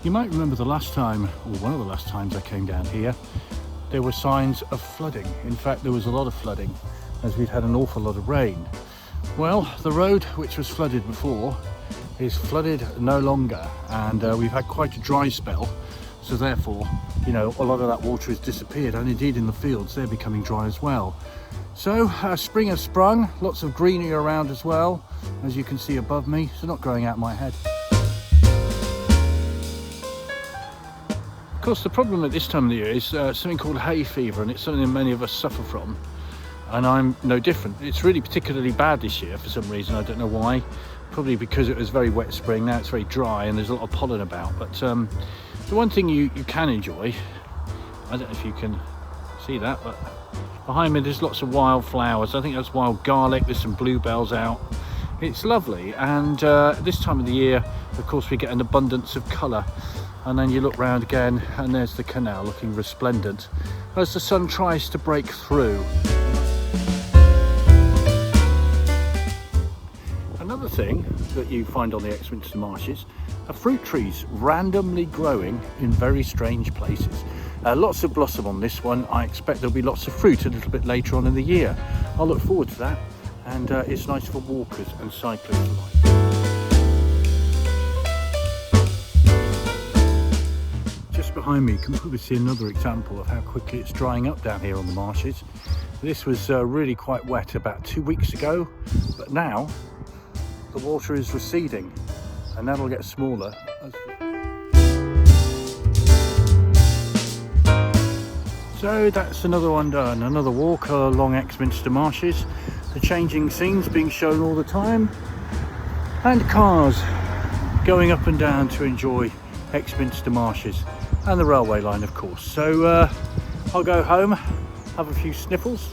You might remember the last time, or one of the last times I came down here, there were signs of flooding. In fact, there was a lot of flooding as we'd had an awful lot of rain. Well, the road which was flooded before is flooded no longer, and we've had quite a dry spell, so therefore, you know, a lot of that water has disappeared, and indeed in the fields they're becoming dry as well. So spring has sprung, lots of greenery around as well, as you can see above me, so not growing out my head. Of course, the problem at this time of the year is something called hay fever, and it's something that many of us suffer from, and I'm no different. It's really particularly bad this year for some reason, I don't know why. Probably because it was very wet spring, now it's very dry and there's a lot of pollen about. But the one thing you can enjoy, I don't know if you can see that, but behind me there's lots of wild flowers. I think that's wild garlic, there's some bluebells out. It's lovely, and this time of the year, of course, we get an abundance of colour. And then you look round again and there's the canal looking resplendent as the sun tries to break through. Another thing that you find on the Exminster Marshes are fruit trees randomly growing in very strange places. Lots of blossom on this one. I expect there'll be lots of fruit a little bit later on in the year. I'll look forward to that, and it's nice for walkers and cyclists alike. Just behind me you can probably see another example of how quickly it's drying up down here on the marshes. This was really quite wet about 2 weeks ago, but now the water is receding, and that'll get smaller. So that's another one done, another walk along Exminster Marshes. The changing scenes being shown all the time, and cars going up and down to enjoy Exminster Marshes, and the railway line of course. So I'll go home, have a few sniffles,